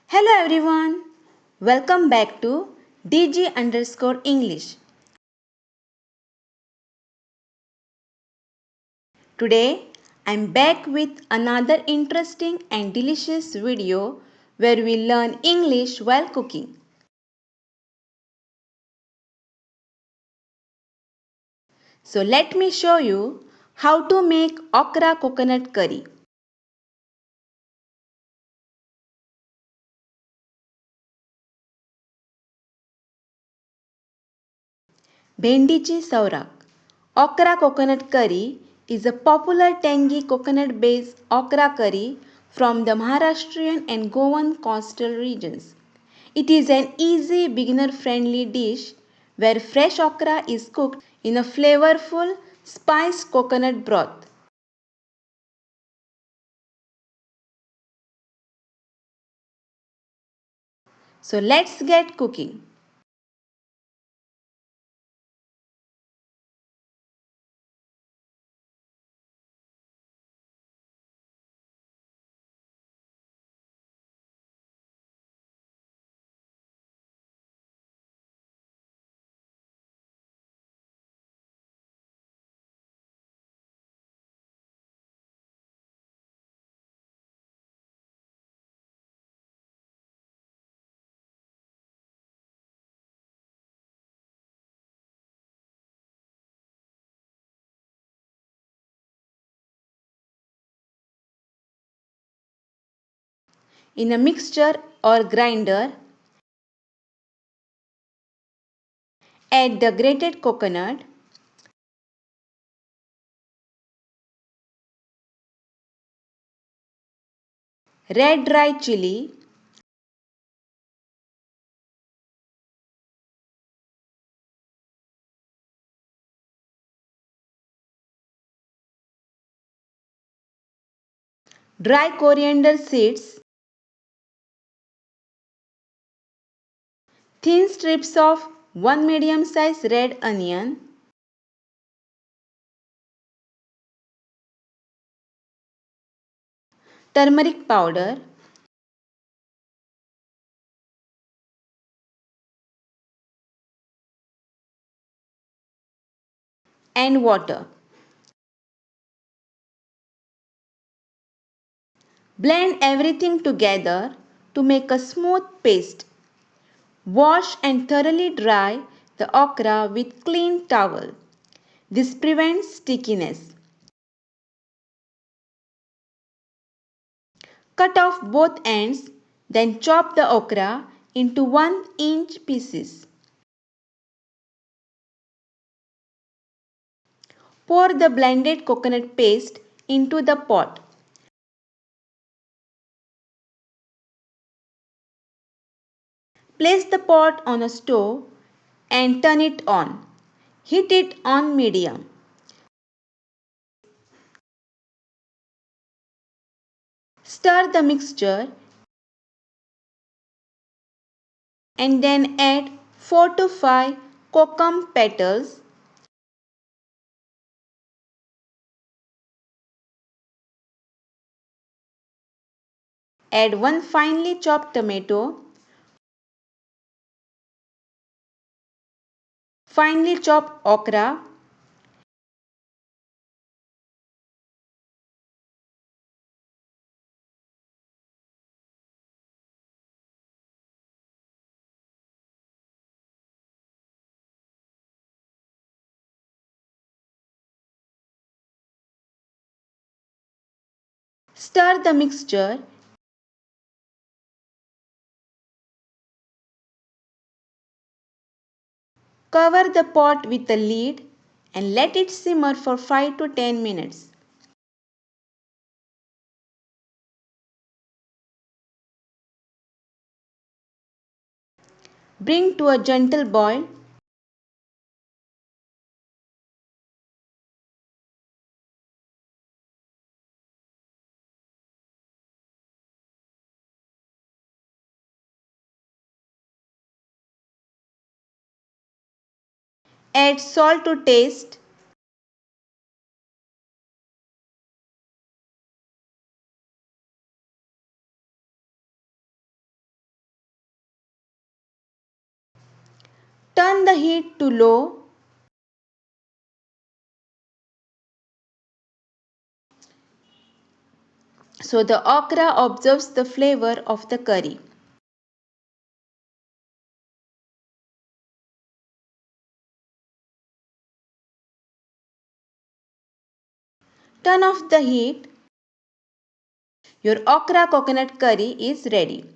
Hello everyone, welcome back to DG underscore English. Today I'm back with another interesting and delicious video where we learn English while cooking. So let me show you how to make okra coconut curry. भेंडीची सौराक. Okra coconut curry is a popular tangy coconut-based okra curry from the Maharashtrian and Goan coastal regions. It is an easy beginner-friendly dish where fresh okra is cooked in a flavorful spiced coconut broth. So let's get cooking. In a mixture or grinder, add the grated coconut, red dry chili, dry coriander seeds, thin strips of 1 medium-sized red onion, turmeric powder, and water. Blend everything together to make a smooth paste. Wash and thoroughly dry the okra with clean towel. This prevents stickiness. Cut off both ends, then chop the okra into 1-inch pieces. Pour the blended coconut paste into the pot. Place the pot on a stove and turn it on. Heat it on medium. Stir the mixture and then add 4 to 5 kokum petals. Add 1 finely chopped tomato, finely chopped okra, stir the mixture cover the pot with a lid and let it simmer for 5 to 10 minutes. Bring to a gentle boil. Add salt to taste. Turn the heat to low. So the okra absorbs the flavor of the curry. Turn off the heat. Your okra coconut curry is ready.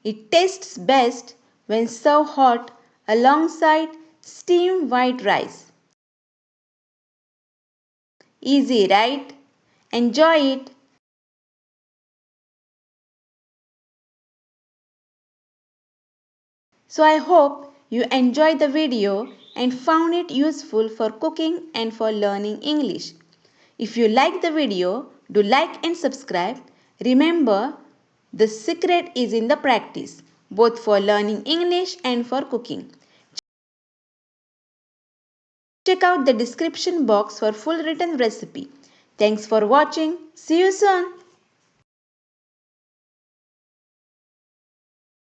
It tastes best when served hot alongside steamed white rice. Easy, right? Enjoy it. So I hope you enjoyed the video and found it useful for cooking and for learning English. If you like the video, do like and subscribe. Remember, the secret is in the practice, both for learning English and for cooking. Check out the description box for full written recipe. Thanks for watching. See you soon.